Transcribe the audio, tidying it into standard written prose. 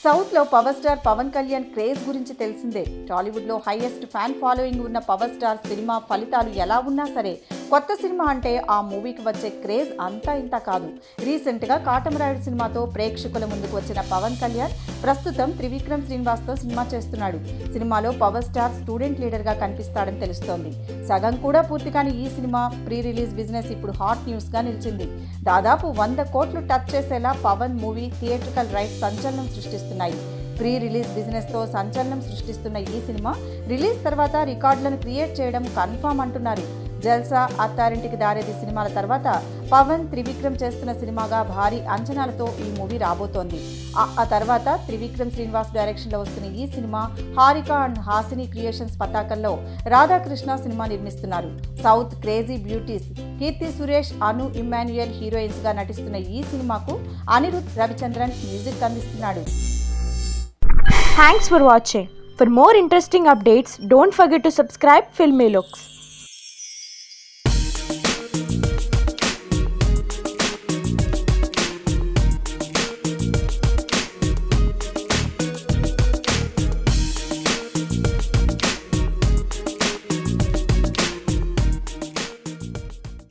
South లో power star Pawan Kalyan craze గురించి తెలిసిందే. టాలీవుడ్ లో హైయెస్ట్ ఫ్యాన్ ఫాలోయింగ్ ఉన్న పవర్ స్టార్ సినిమా ఫలితాలు ఎలా ఉన్నా సరే కొత్త సినిమా అంటే ఆ మూవీకి వచ్చే క్రేజ్ అంతా ఇంత కాదు. రీసెంట్ గా కాటమరాయుడు సినిమాతో ప్రేక్షకుల ముందుకు వచ్చిన పవన్ కళ్యాణ్ ప్రస్తుతం త్రివిక్రమ్ శ్రీనివాస్ తో సినిమా చేస్తున్నాడు. సినిమాలో పవర్ స్టార్ స్టూడెంట్ లీడర్ గా కనిపిస్తాడని తెలుస్తోంది. సగం కూడా పూర్తి కాని ఈ సినిమా ప్రీ రిలీజ్ బిజినెస్ ఇప్పుడు హాట్ న్యూస్ గా నిలిచింది. దాదాపు 100 కోట్లు టచ్ చేసేలా పవన్ మూవీ థియేట్రికల్ రైట్స్ సంచలనం సృష్టిస్తున్నాయి. ప్రీ రిలీజ్ బిజినెస్ తో సంచలనం సృష్టిస్తున్న ఈ సినిమా రిలీజ్ తర్వాత రికార్డులను క్రియేట్ చేయడం కన్ఫర్మ్ అంటున్నారు. జల్సా, అత్తారింటికి దారేది సినిమాల తర్వాత పవన్ త్రివిక్రమ్ చేస్తున్న సినిమాగా భారీ అంచనాలతో ఈ మూవీ రాబోతోంది. ఆ తర్వాత త్రివిక్రమ్ శ్రీనివాస్ డైరెక్షన్ లో వస్తున్న ఈ cinema Haarika and Haasini creations పతాకంలో రాధాకృష్ణ సినిమా నిర్మిస్తున్నారు. South crazy beauties Keerthy Suresh, Anu Emmanuel heroines గా నటిస్తున్న ఈ సినిమాకు అనిరుద్ రవిచంద్రన్ మ్యూజిక్ అందిస్తున్నాడు. Thanks for watching. For more interesting updates, don't forget to subscribe Filmy Looks.